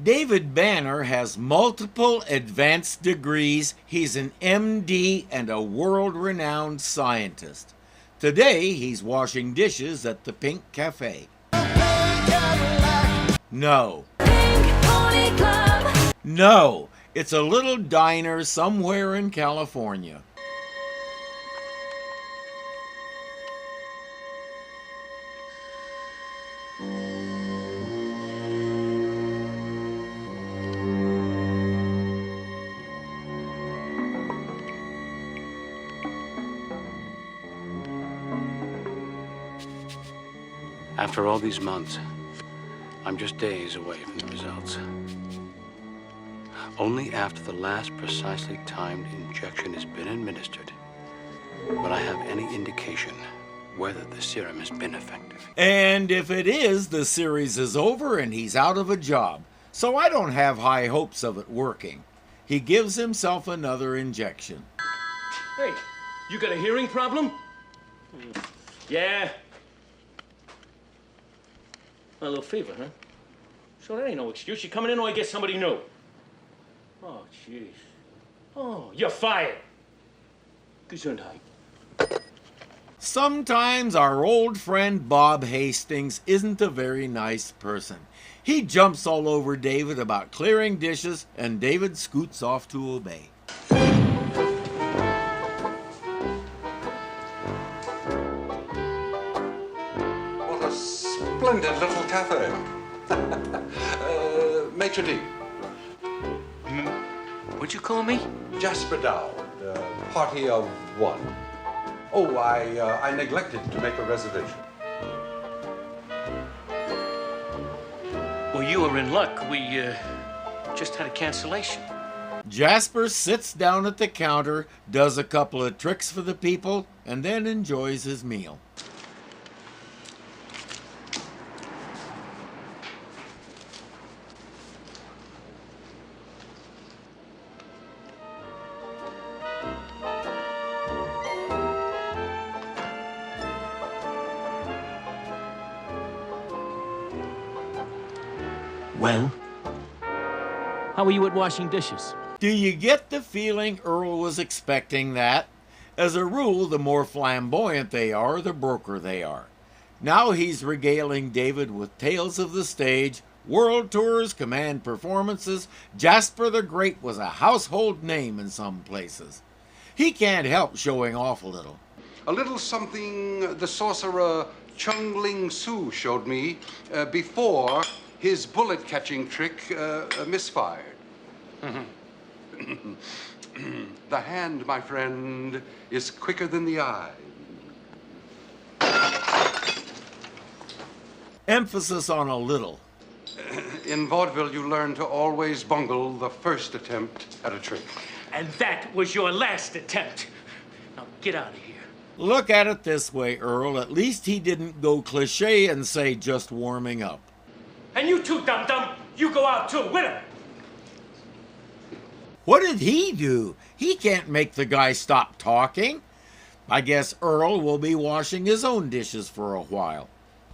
David Banner has multiple advanced degrees. He's an MD and a world-renowned scientist. Today, he's washing dishes at the Pink Cafe. No. No, it's a little diner somewhere in California. After all these months, I'm just days away from the results. Only after the last precisely timed injection has been administered will I have any indication whether the serum has been effective. And if it is, the series is over and he's out of a job. So I don't have high hopes of it working. He gives himself another injection. Hey, you got a hearing problem? Yeah. A little fever, huh? So that ain't no excuse. You coming in or I get somebody new? Oh, jeez. Oh, you're fired. Gesundheit. Sometimes our old friend Bob Hastings isn't a very nice person. He jumps all over David about clearing dishes, and David scoots off to obey. What a splendid little cafe. Maitre d'. What'd you call me? Jasper Dowd, party of one. Oh, I neglected to make a reservation. Well, you were in luck. We, just had a cancellation. Jasper sits down at the counter, does a couple of tricks for the people, and then enjoys his meal. Well? How were you at washing dishes? Do you get the feeling Earl was expecting that? As a rule, the more flamboyant they are, the broker they are. Now he's regaling David with tales of the stage, world tours, command performances. Jasper the Great was a household name in some places. He can't help showing off a little. A little something the sorcerer Chung Ling Soo showed me before his bullet-catching trick misfired. The hand, my friend, is quicker than the eye. Emphasis on a little. In vaudeville, you learn to always bungle the first attempt at a trick. And that was your last attempt. Now get out of here. Look at it this way, Earl. At least he didn't go cliche and say just warming up. And you too, dum-dum. You go out too, with him. What did he do? He can't make the guy stop talking. I guess Earl will be washing his own dishes for a while.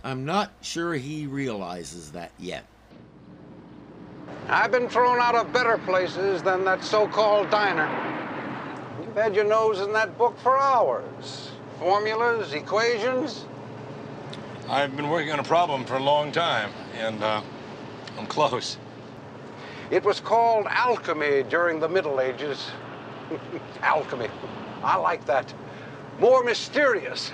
I'm not sure he realizes that yet. I've been thrown out of better places than that so-called diner. You've had your nose in that book for hours. Formulas, equations. I've been working on a problem for a long time, and I'm close. It was called alchemy during the Middle Ages. Alchemy. I like that. More mysterious.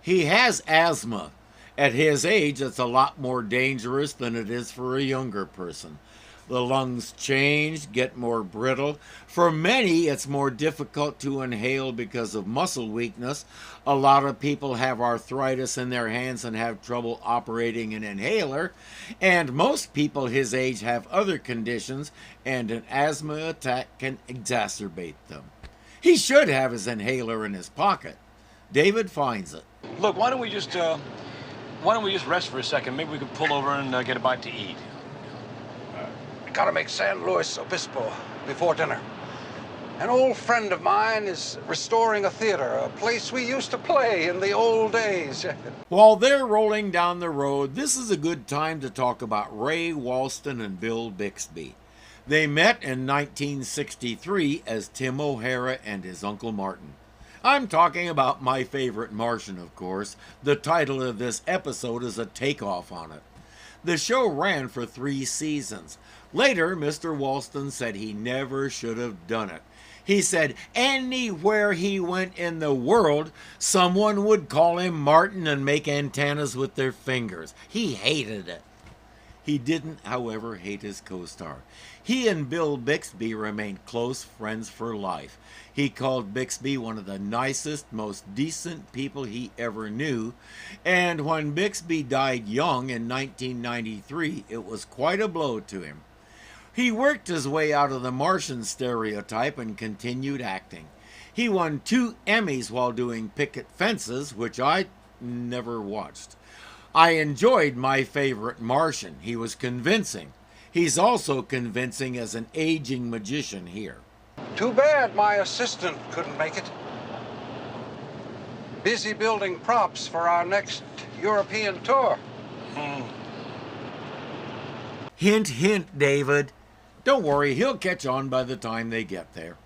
He has asthma. At his age, it's a lot more dangerous than it is for a younger person. The lungs change, get more brittle. For many, it's more difficult to inhale because of muscle weakness. A lot of people have arthritis in their hands and have trouble operating an inhaler. And most people his age have other conditions, and an asthma attack can exacerbate them. He should have his inhaler in his pocket. David finds it. Look, why don't we just why don't we just rest for a second? Maybe we could pull over and get a bite to eat. I gotta make San Luis Obispo before dinner. An old friend of mine is restoring a theater, a place we used to play in the old days. While they're rolling down the road, this is a good time to talk about Ray Walston and Bill Bixby. They met in 1963 as Tim O'Hara and his Uncle Martin. I'm talking about My Favorite Martian, of course. The title of this episode is a takeoff on it. The show ran for 3 seasons. Later, Mr. Walston said he never should have done it. He said anywhere he went in the world, someone would call him Martin and make antennas with their fingers. He hated it. He didn't, however, hate his co-star. He and Bill Bixby remained close friends for life. He called Bixby one of the nicest, most decent people he ever knew. And when Bixby died young in 1993, it was quite a blow to him. He worked his way out of the Martian stereotype and continued acting. He won 2 Emmys while doing Picket Fences, which I never watched. I enjoyed My Favorite Martian. He was convincing. He's also convincing as an aging magician here. Too bad my assistant couldn't make it. Busy building props for our next European tour. Hint, hint, David. Don't worry, he'll catch on by the time they get there.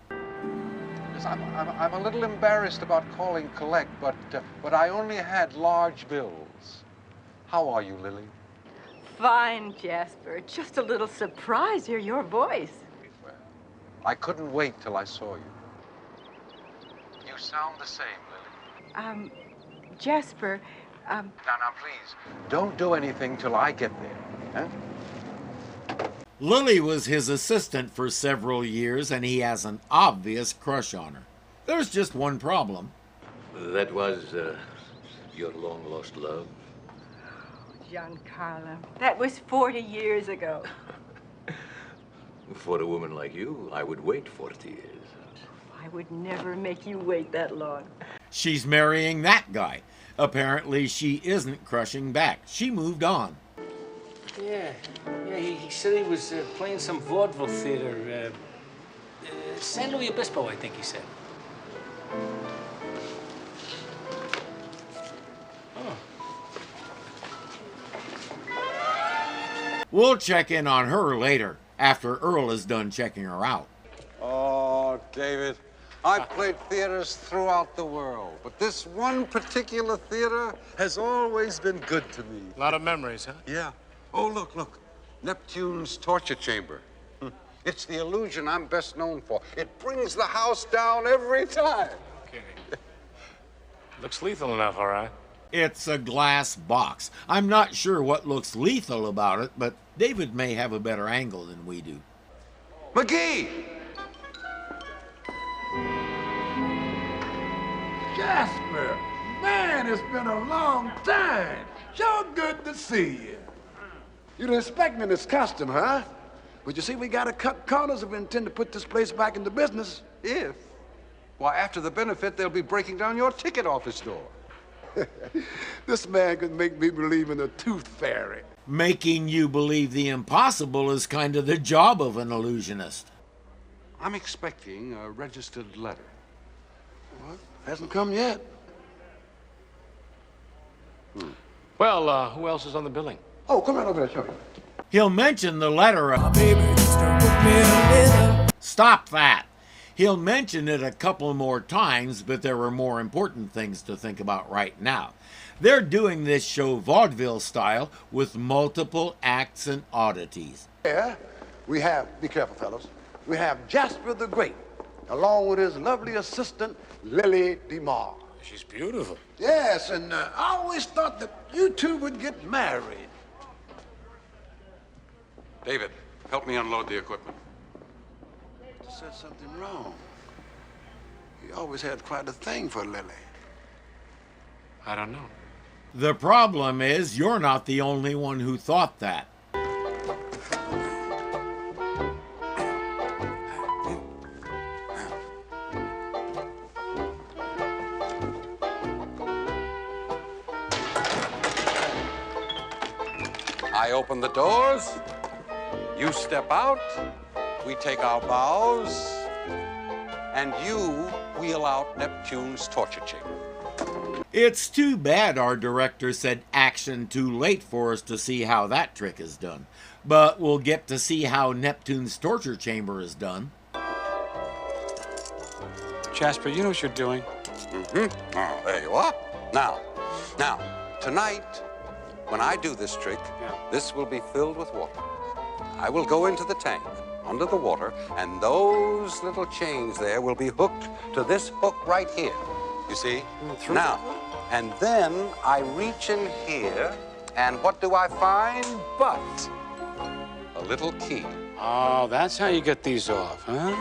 I'm a little embarrassed about calling collect, but I only had large bills. How are you, Lily? Fine, Jasper. Just a little surprised to hear your voice. Well, I couldn't wait till I saw you. You sound the same, Lily. Jasper, Now, please, don't do anything till I get there, huh? Lily was his assistant for several years, and he has an obvious crush on her. There's just one problem. That was your long-lost love? Giancarlo, that was 40 years ago. For a woman like you, I would wait 40 years. I would never make you wait that long. She's marrying that guy. Apparently, she isn't crushing back. She moved on. Yeah, he said he was playing some vaudeville theater. San Luis Obispo, I think he said. We'll check in on her later, after Earl is done checking her out. Oh, David, I've played theaters throughout the world, but this one particular theater has always been good to me. A lot of memories, huh? Yeah. Oh, look. Neptune's torture chamber. It's the illusion I'm best known for. It brings the house down every time. Okay. Looks lethal enough, all right. It's a glass box. I'm not sure what looks lethal about it, but David may have a better angle than we do. McGee! Jasper, man, it's been a long time. Sure good to see you. You didn't expect me in this costume, huh? But you see, we gotta cut corners if we intend to put this place back into business. If? Why, after the benefit, they'll be breaking down your ticket office door. This man could make me believe in the tooth fairy. Making you believe the impossible is kind of the job of an illusionist. I'm expecting a registered letter. What? Hasn't come yet. Well, who else is on the billing? Oh, come right over there, show me. He'll mention the letter. Stop that. He'll mention it a couple more times, but there are more important things to think about right now. They're doing this show vaudeville style with multiple acts and oddities. Yeah, we have, be careful, fellas, we have Jasper the Great, along with his lovely assistant, Lily DeMar. She's beautiful. Yes, and I always thought that you two would get married. David, help me unload the equipment. Said something wrong. He always had quite a thing for Lily. I don't know. The problem is you're not the only one who thought that. I open the doors, you step out, we take our bows, and you wheel out Neptune's torture chamber. It's too bad our director said action too late for us to see how that trick is done. But we'll get to see how Neptune's torture chamber is done. Jasper, you know what you're doing? Mm-hmm. Oh, there you are. Now, tonight, when I do this trick, this will be filled with water. I will go into the tank, under the water, and those little chains there will be hooked to this hook right here. You see? Now, and then I reach in here, and what do I find but a little key? Oh, that's how you get these off, huh?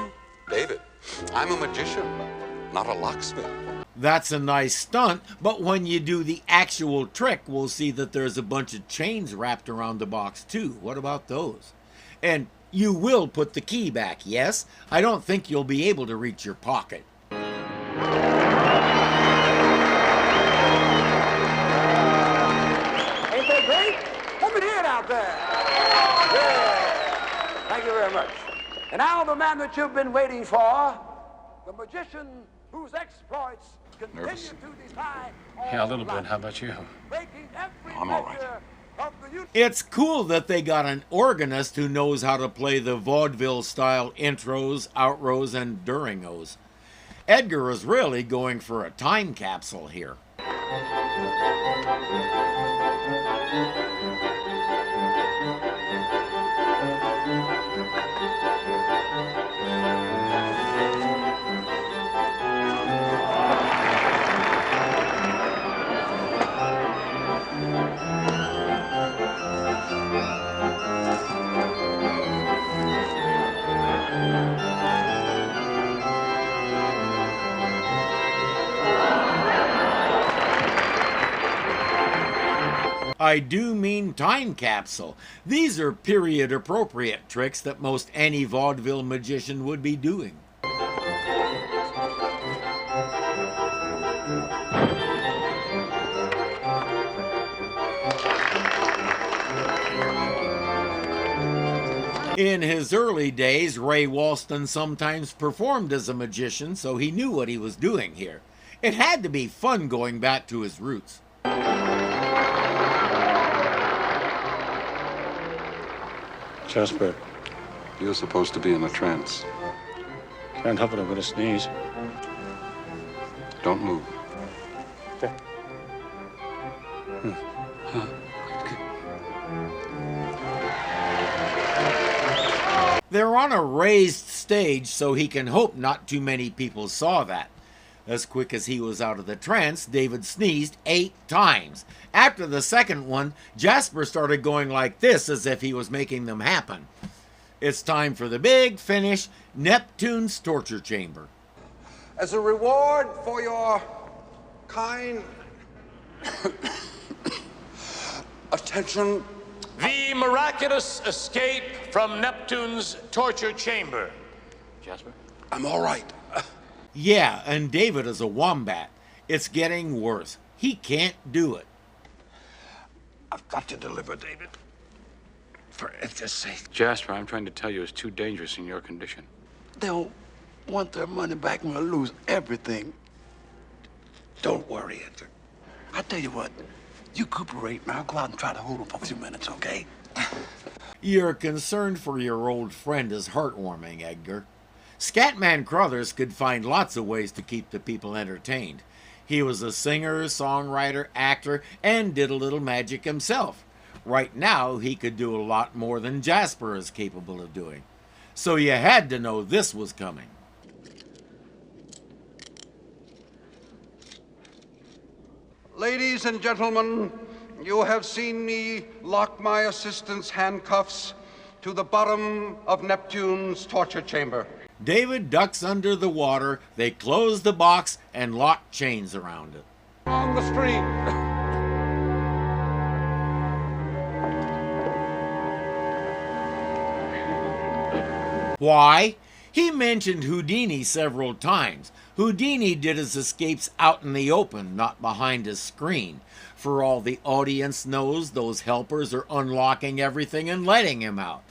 David, I'm a magician, not a locksmith. That's a nice stunt, but when you do the actual trick, we'll see that there's a bunch of chains wrapped around the box too. What about those? And you will put the key back, yes? I don't think you'll be able to reach your pocket. Ain't they great? Let me hear it out there. Yeah. Thank you very much. And now the man that you've been waiting for, the magician whose exploits continue Nervous? to defy Yeah, a little bit. How about you? breaking every I'm all right. measure of the It's cool that they got an organist who knows how to play the vaudeville style intros, outros, and duringos. Edgar is really going for a time capsule here. I do mean time capsule. These are period appropriate tricks that most any vaudeville magician would be doing. In his early days, Ray Walston sometimes performed as a magician, so he knew what he was doing here. It had to be fun going back to his roots. Jasper, You're supposed to be in a trance. can't help it. I'm gonna sneeze. Don't move. Okay. They're on a raised stage, so he can hope not too many people saw that. As quick as he was out of the trance, David sneezed 8 times. After the second one, Jasper started going like this as if he was making them happen. It's time for the big finish, Neptune's torture chamber. As a reward for your kind attention, The miraculous escape from Neptune's torture chamber. Jasper? I'm all right. Yeah, and David is a wombat. It's getting worse. He can't do it. I've got to deliver, David. For Edgar's sake. Jasper, I'm trying to tell you it's too dangerous in your condition. They'll want their money back and we'll lose everything. Don't worry, Edgar. I tell you what, you recuperate and I'll go out and try to hold him for a few minutes, okay? Your concern for your old friend is heartwarming, Edgar. Scatman Crothers could find lots of ways to keep the people entertained. He was a singer, songwriter, actor, and did a little magic himself. Right now, he could do a lot more than Jasper is capable of doing. So you had to know this was coming. Ladies and gentlemen, you have seen me lock my assistant's handcuffs to the bottom of Neptune's torture chamber. David ducks under the water, they close the box, and lock chains around it. on the stream. Why? He mentioned Houdini several times. Houdini did his escapes out in the open, not behind a screen. For all the audience knows, those helpers are unlocking everything and letting him out.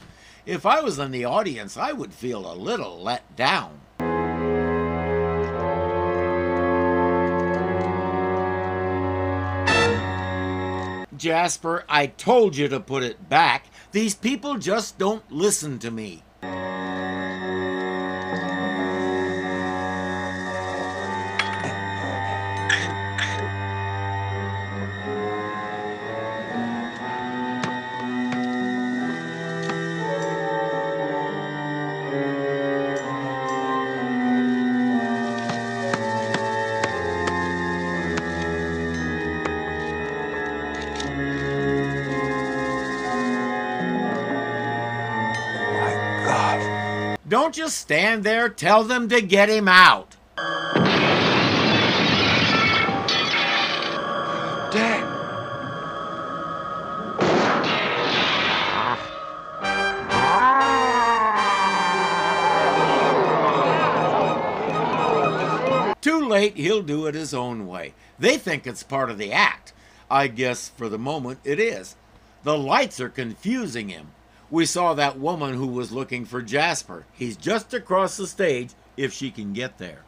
If I was in the audience, I would feel a little let down. Jasper, I told you to put it back. These people just don't listen to me. Don't just stand there, tell them to get him out. Dad! Too late, he'll do it his own way. They think it's part of the act. I guess for the moment it is. The lights are confusing him. We saw that woman who was looking for Jasper. He's just across the stage, if she can get there.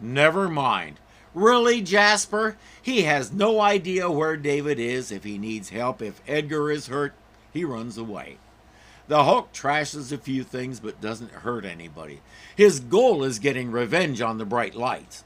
Never mind. Really, Jasper? He has no idea where David is, if he needs help. If Edgar is hurt, he runs away. The Hulk trashes a few things but doesn't hurt anybody. His goal is getting revenge on the bright lights.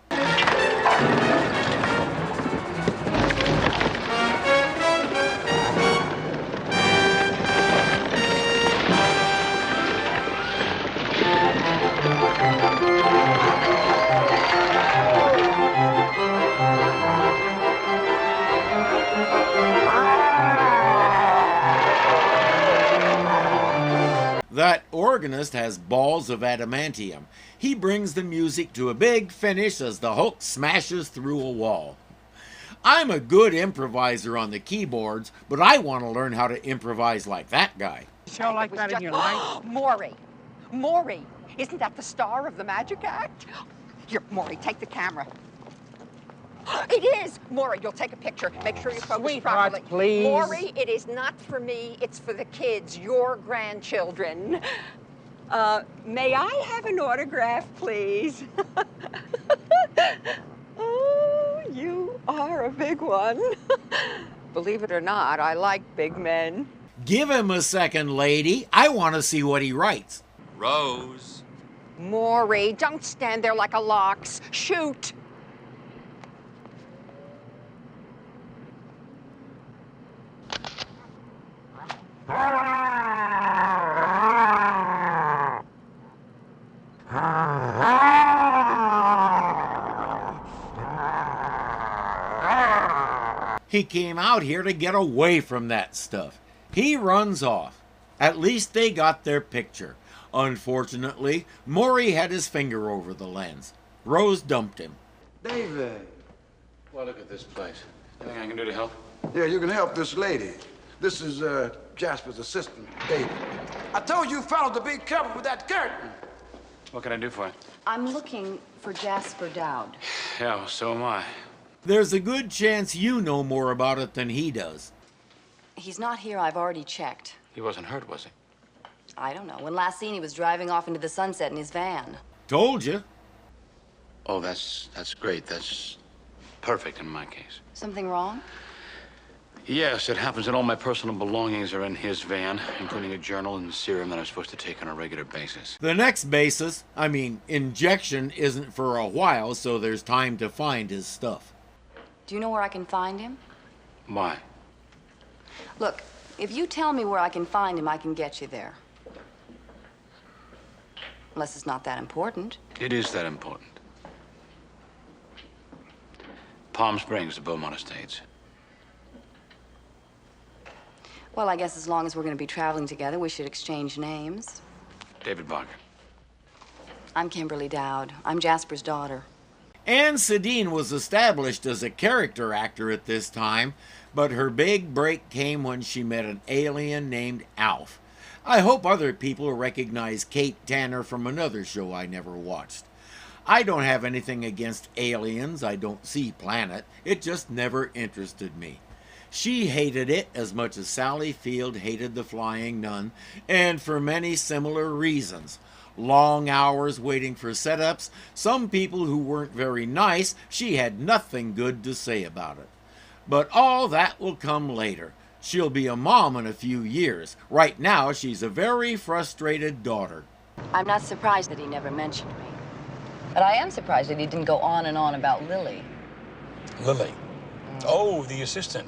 That organist has balls of adamantium. He brings the music to a big finish as the Hulk smashes through a wall. I'm a good improviser on the keyboards, but I want to learn how to improvise like that guy. Show like that in your life? Maury, isn't that the star of the magic act? Here, Maury, take the camera. It is! Maury, you'll take a picture. Make sure you focus properly. Please. Maury, it is not for me, it's for the kids, your grandchildren. May I have an autograph, please? Oh, you are a big one. Believe it or not, I like big men. Give him a second, lady. I want to see what he writes. Rose. Maury, don't stand there like a lox. Shoot! He came out here to get away from that stuff. He runs off. At least they got their picture. Unfortunately, Maury had his finger over the lens. Rose dumped him. David. Well, look at this place. Anything I can do to help? Yeah, you can help this lady. This is Jasper's assistant, David. I told you fellas to be careful with that curtain. What can I do for you? I'm looking for Jasper Dowd. Yeah, well, so am I. There's a good chance you know more about it than he does. He's not here. I've already checked. He wasn't hurt, was he? I don't know. When last seen, he was driving off into the sunset in his van. Told you. Oh, that's great. That's perfect in my case. Something wrong? Yes, it happens that all my personal belongings are in his van, including a journal and serum that I'm supposed to take on a regular basis. The next injection isn't for a while, so there's time to find his stuff. Do you know where I can find him? Why? Look, if you tell me where I can find him, I can get you there. Unless it's not that important. It is that important. Palm Springs, the Beaumont Estates. Well, I guess as long as we're going to be traveling together, we should exchange names. David Barker. I'm Kimberly Dowd. I'm Jasper's daughter. Anne Sedin was established as a character actor at this time, but her big break came when she met an alien named Alf. I hope other people recognize Kate Tanner from another show I never watched. I don't have anything against aliens. I don't see Planet. It just never interested me. She hated it as much as Sally Field hated The Flying Nun, and for many similar reasons. Long hours waiting for setups, some people who weren't very nice, she had nothing good to say about it. But all that will come later. She'll be a mom in a few years. Right now, she's a very frustrated daughter. I'm not surprised that he never mentioned me. But I am surprised that he didn't go on and on about Lily. Lily? Oh, the assistant.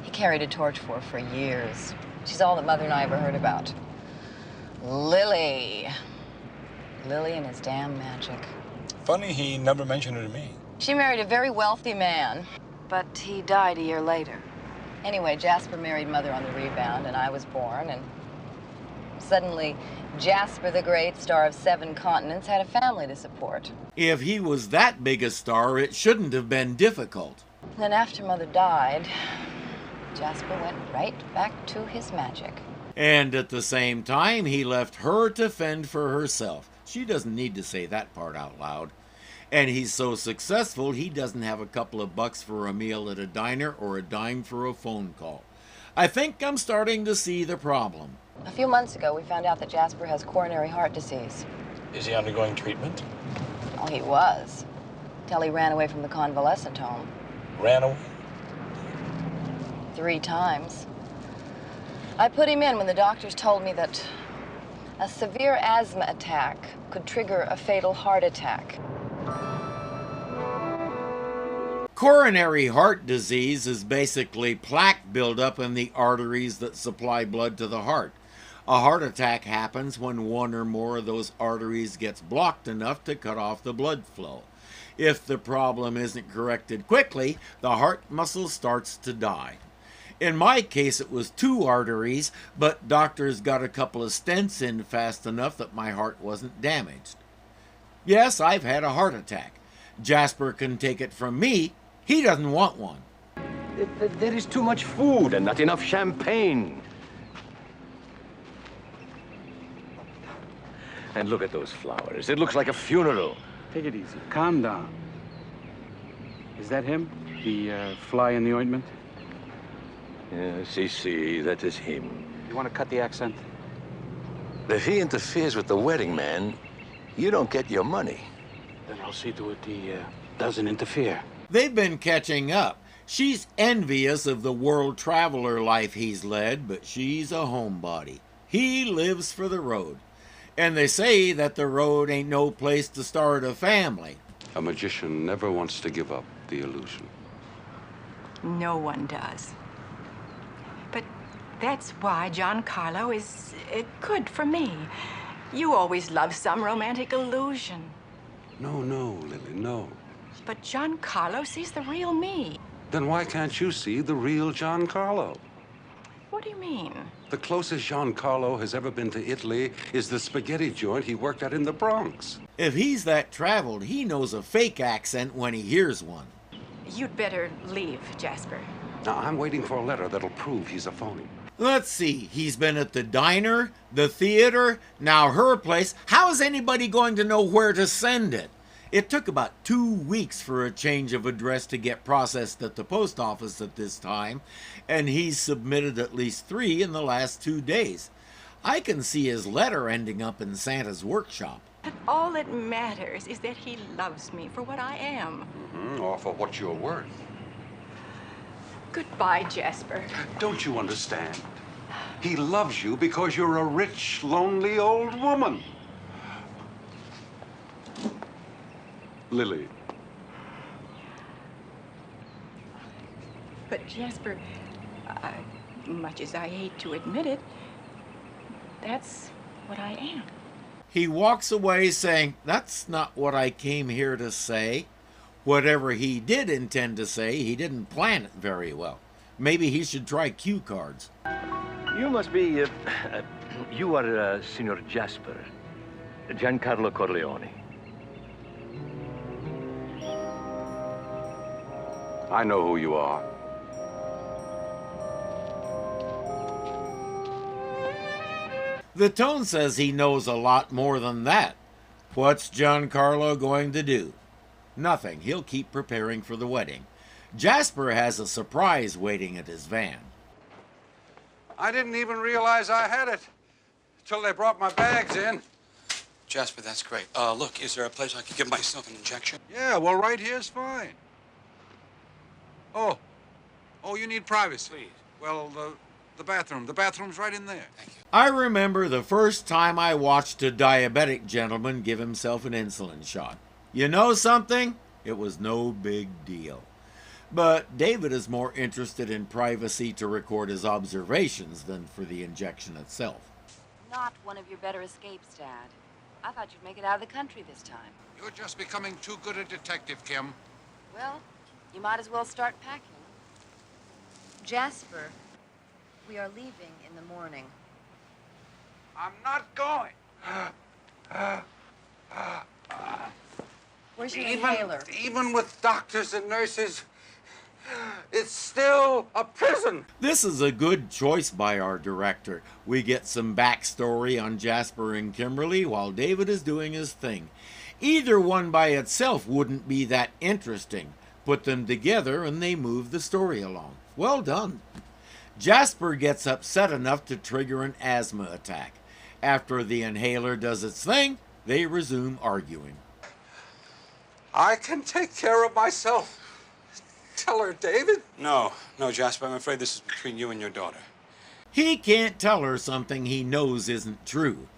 He carried a torch for years. She's all that Mother and I ever heard about. Lily. Lily and his damn magic. Funny he never mentioned her to me. She married a very wealthy man. But he died a year later. Anyway, Jasper married Mother on the rebound, and I was born, and suddenly Jasper the Great, star of 7 continents, had a family to support. If he was that big a star, it shouldn't have been difficult. Then after Mother died, Jasper went right back to his magic. And at the same time, he left her to fend for herself. She doesn't need to say that part out loud. And he's so successful, he doesn't have a couple of bucks for a meal at a diner or a dime for a phone call. I think I'm starting to see the problem. A few months ago, we found out that Jasper has coronary heart disease. Is he undergoing treatment? Oh, he was. Till he ran away from the convalescent home. Ran away? 3 times. I put him in when the doctors told me that a severe asthma attack could trigger a fatal heart attack. Coronary heart disease is basically plaque buildup in the arteries that supply blood to the heart. A heart attack happens when one or more of those arteries gets blocked enough to cut off the blood flow. If the problem isn't corrected quickly, the heart muscle starts to die. In my case, it was 2 arteries, but doctors got a couple of stents in fast enough that my heart wasn't damaged. Yes, I've had a heart attack. Jasper can take it from me. He doesn't want one. There is too much food and not enough champagne. And look at those flowers. It looks like a funeral. Take it easy. Calm down. Is that him? The fly in the ointment? See, that is him. You want to cut the accent? If he interferes with the wedding man, you don't get your money. Then I'll see to it he doesn't interfere. They've been catching up. She's envious of the world traveler life he's led, but she's a homebody. He lives for the road. And they say that the road ain't no place to start a family. A magician never wants to give up the illusion. No one does. But that's why John Carlo is good for me. You always love some romantic illusion. No, Lily, no. But John Carlo sees the real me. Then why can't you see the real John Carlo? What do you mean? The closest John Carlo has ever been to Italy is the spaghetti joint he worked at in the Bronx. If he's that traveled, he knows a fake accent when he hears one. You'd better leave, Jasper. Now, I'm waiting for a letter that'll prove he's a phony. Let's see, he's been at the diner, the theater, now her place. How is anybody going to know where to send it? It took about 2 weeks for a change of address to get processed at the post office at this time, and he's submitted at least 3 in the last 2 days. I can see his letter ending up in Santa's workshop. But all that matters is that he loves me for what I am. Or for what you're worth. Goodbye, Jasper. Don't you understand? He loves you because you're a rich, lonely old woman. Lily. But Jasper, much as I hate to admit it, that's what I am. He walks away saying, "That's not what I came here to say." Whatever he did intend to say, he didn't plan it very well. Maybe he should try cue cards. You must be, you are Signor Jasper, Giancarlo Corleone. I know who you are. The tone says he knows a lot more than that. What's John Carlo going to do? Nothing. He'll keep preparing for the wedding. Jasper has a surprise waiting at his van. I didn't even realize I had it till they brought my bags in. Jasper, that's great. Look, is there a place I could give myself an injection? Yeah, well, right here's fine. Oh, you need privacy. Please. Well, the bathroom's right in there. Thank you. I remember the first time I watched a diabetic gentleman give himself an insulin shot. You know something? It was no big deal. But David is more interested in privacy to record his observations than for the injection itself. Not one of your better escapes, Dad. I thought you'd make it out of the country this time. You're just becoming too good a detective, Kim. Well, you might as well start packing. Jasper, we are leaving in the morning. I'm not going. Where's your inhaler? Even with doctors and nurses, it's still a prison. This is a good choice by our director. We get some backstory on Jasper and Kimberly while David is doing his thing. Either one by itself wouldn't be that interesting. Put them together and they move the story along. Well done. Jasper gets upset enough to trigger an asthma attack. After the inhaler does its thing, they resume arguing. I can take care of myself. Tell her, David. No, Jasper, I'm afraid this is between you and your daughter. He can't tell her something he knows isn't true.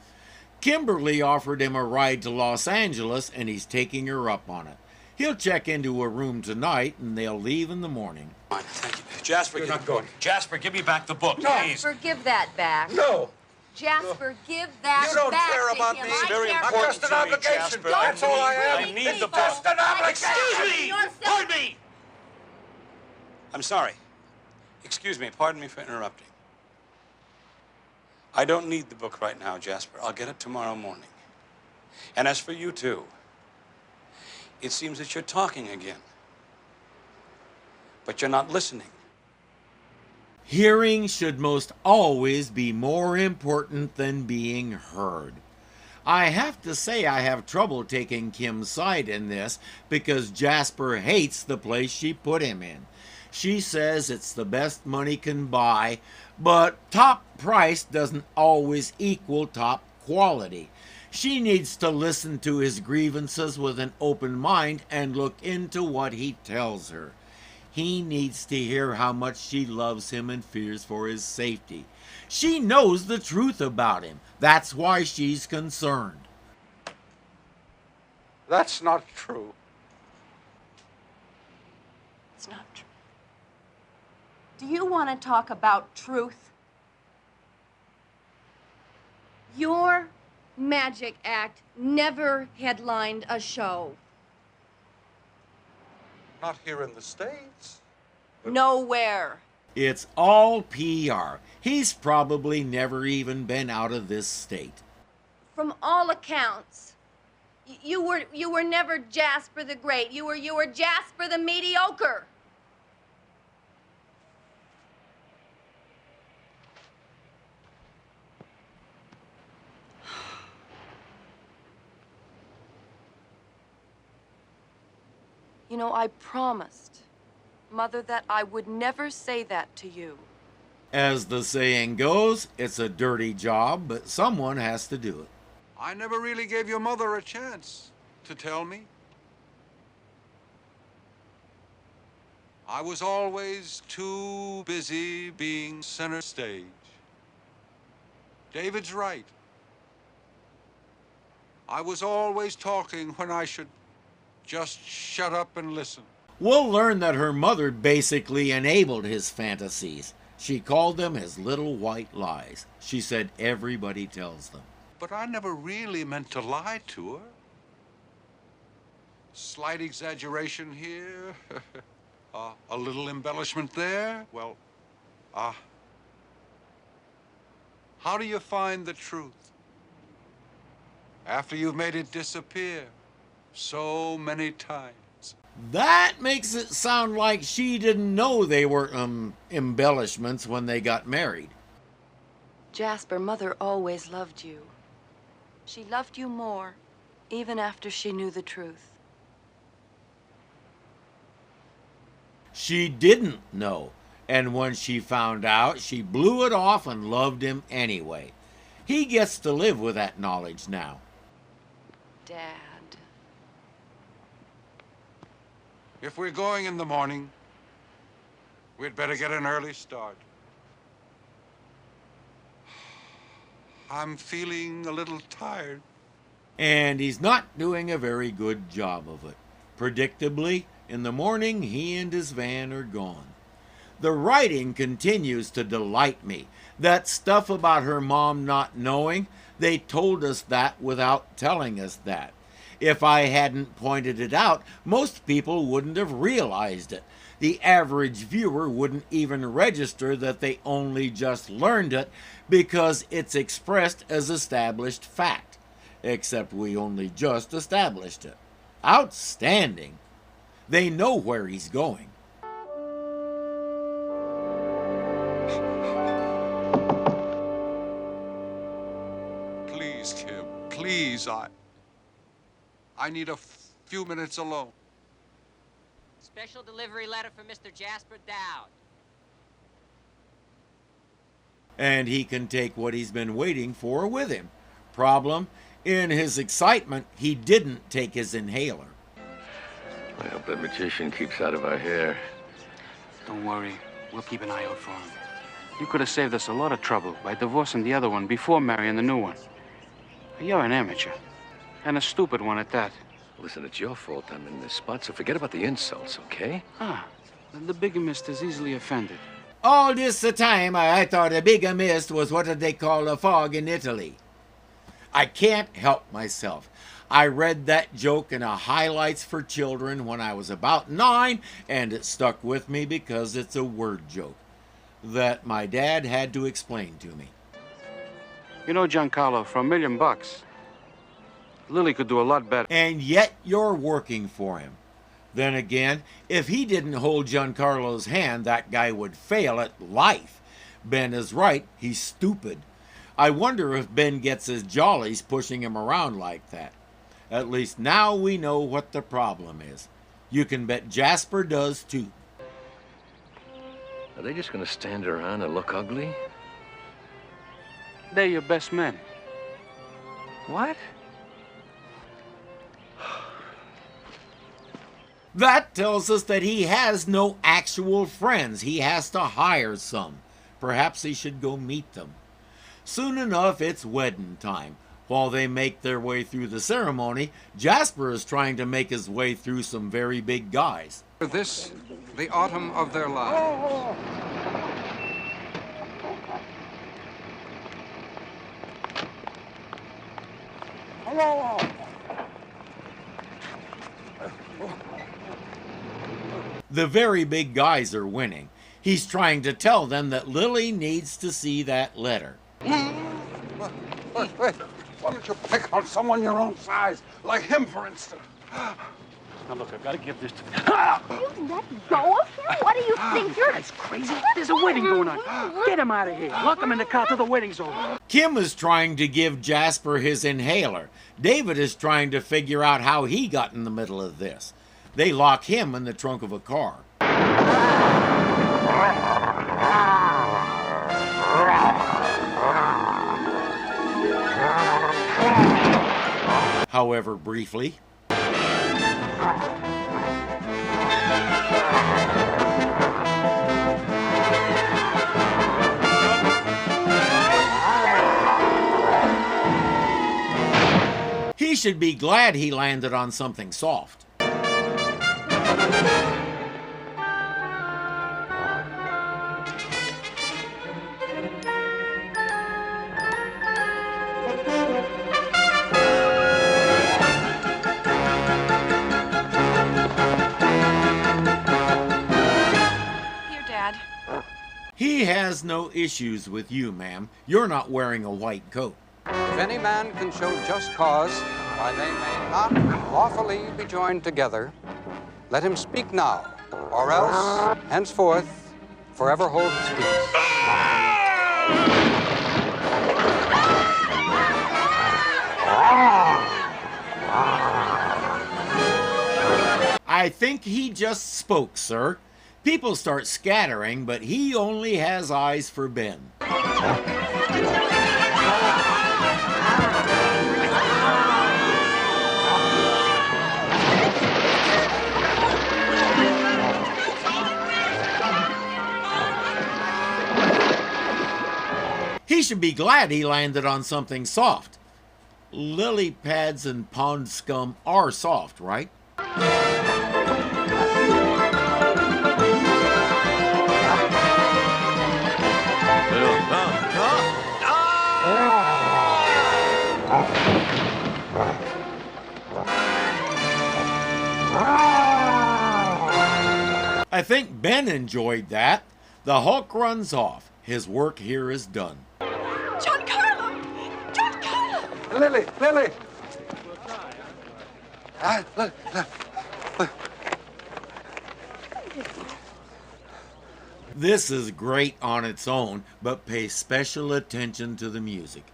Kimberly offered him a ride to Los Angeles and he's taking her up on it. He'll check into a room tonight and they'll leave in the morning. Fine, thank you. Jasper, You're not going. Jasper, give me back the book, No. please. Jasper, give that back. No. Jasper, give that You don't back care to about him. me. I It's very care important I'm just an to me, obligation. Jasper. That's all I am. I need the book. Just an obligation. Excuse me! Pardon me! I'm sorry. Excuse me, pardon me for interrupting. I don't need the book right now, Jasper. I'll get it tomorrow morning. And as for you two, it seems that you're talking again. But you're not listening. Hearing should most always be more important than being heard. I have to say I have trouble taking Kim's side in this because Jasper hates the place she put him in. She says it's the best money can buy, but top price doesn't always equal top quality. She needs to listen to his grievances with an open mind and look into what he tells her. He needs to hear how much she loves him and fears for his safety. She knows the truth about him. That's why she's concerned. That's not true. It's not true. Do you want to talk about truth? Your magic act never headlined a show. Not here in the States. Nowhere. It's all PR. He's probably never even been out of this state. From all accounts, you were never Jasper the Great. You were Jasper the Mediocre. You know, I promised Mother that I would never say that to you. As the saying goes, it's a dirty job, but someone has to do it. I never really gave your mother a chance to tell me. I was always too busy being center stage. David's right. I was always talking when I should just shut up and listen. We'll learn that her mother basically enabled his fantasies. She called them his little white lies. She said everybody tells them. But I never really meant to lie to her. Slight exaggeration here, a little embellishment there. Well, how do you find the truth? After you've made it disappear so many times. That makes it sound like she didn't know they were, embellishments when they got married. Jasper, Mother always loved you. She loved you more, even after she knew the truth. She didn't know, and when she found out, she blew it off and loved him anyway. He gets to live with that knowledge now. Dad. If we're going in the morning, we'd better get an early start. I'm feeling a little tired. And he's not doing a very good job of it. Predictably, in the morning, he and his van are gone. The writing continues to delight me. That stuff about her mom not knowing, they told us that without telling us that. If I hadn't pointed it out, most people wouldn't have realized it. The average viewer wouldn't even register that they only just learned it because it's expressed as established fact. Except we only just established it. Outstanding. They know where he's going. Please, Kim, please, I need a few minutes alone. Special delivery letter for Mr. Jasper Dowd. And he can take what he's been waiting for with him. Problem, in his excitement, he didn't take his inhaler. I hope that magician keeps out of our hair. Don't worry. We'll keep an eye out for him. You could have saved us a lot of trouble by divorcing the other one before marrying the new one. You're an amateur. And a stupid one at that. Listen, it's your fault I'm in this spot, so forget about the insults, okay? The bigamist is easily offended. All this time, I thought a bigamist was what they call a fog in Italy. I can't help myself. I read that joke in a highlights for children when I was about 9, and it stuck with me because it's a word joke that my dad had to explain to me. You know, Giancarlo, for $1 million, Lily could do a lot better. And yet you're working for him. Then again, if he didn't hold Giancarlo's hand, that guy would fail at life. Ben is right, he's stupid. I wonder if Ben gets his jollies pushing him around like that. At least now we know what the problem is. You can bet Jasper does too. Are they just going to stand around and look ugly? They're your best men. What? That tells us that he has no actual friends. He has to hire some. Perhaps he should go meet them. Soon enough, it's wedding time. While they make their way through the ceremony, Jasper is trying to make his way through some very big guys. This, the autumn of their lives. The very big guys are winning. He's trying to tell them that Lily needs to see that letter. Wait. Why don't you pick on someone your own size? Like him, for instance. Now, look, I've got to give this to... You let go of him? What do you think you're... That's crazy. There's a wedding going on. Get him out of here. Lock him in the car till the wedding's over. Kim is trying to give Jasper his inhaler. David is trying to figure out how he got in the middle of this. They lock him in the trunk of a car. However, briefly. He should be glad he landed on something soft. He has no issues with you, ma'am. You're not wearing a white coat. If any man can show just cause why they may not lawfully be joined together, Let him speak now, or else, henceforth, forever hold his peace. I think he just spoke, sir. People start scattering, but he only has eyes for Ben. He should be glad he landed on something soft. Lily pads and pond scum are soft, right? I think Ben enjoyed that. The Hulk runs off. His work here is done. John Carlo! John Carlo! Lily, Lily! This is great on its own, but pay special attention to the music.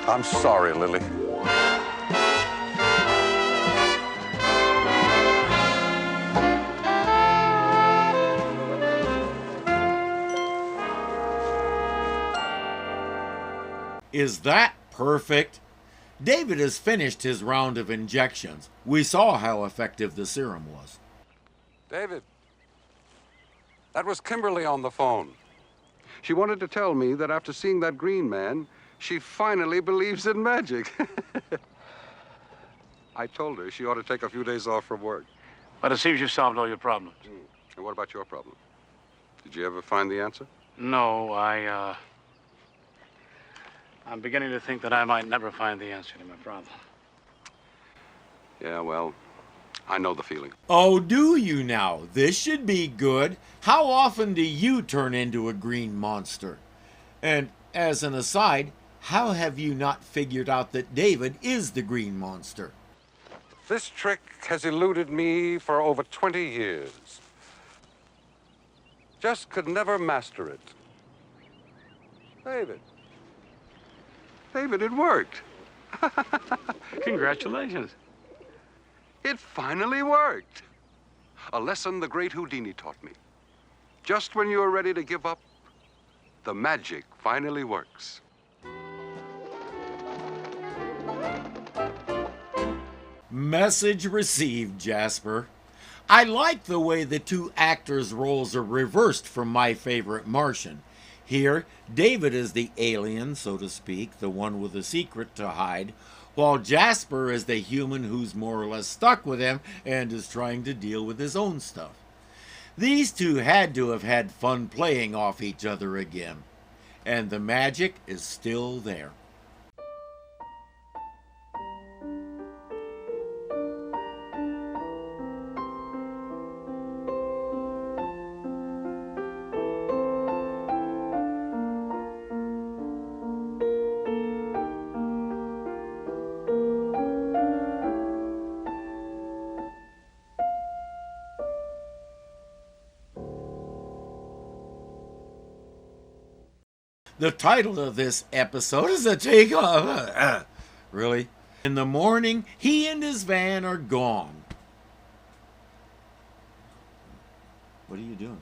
I'm sorry, Lily. Is that perfect? David has finished his round of injections. We saw how effective the serum was. David, that was Kimberly on the phone. She wanted to tell me that after seeing that green man, she finally believes in magic. I told her she ought to take a few days off from work. But it seems you've solved all your problems. And what about your problem? Did you ever find the answer? No, I'm beginning to think that I might never find the answer to my problem. Yeah, well, I know the feeling. Oh, do you now? This should be good. How often do you turn into a green monster? And as an aside, how have you not figured out that David is the green monster? This trick has eluded me for over 20 years. Just could never master it. David, it worked. Congratulations. It finally worked. A lesson the great Houdini taught me. Just when you are ready to give up, the magic finally works. Message received, Jasper. I like the way the two actors' roles are reversed from My Favorite Martian. Here, David is the alien, so to speak, the one with a secret to hide, while Jasper is the human who's more or less stuck with him and is trying to deal with his own stuff. These two had to have had fun playing off each other again, and the magic is still there. The title of this episode is a takeoff. Really? In the morning, he and his van are gone. What are you doing?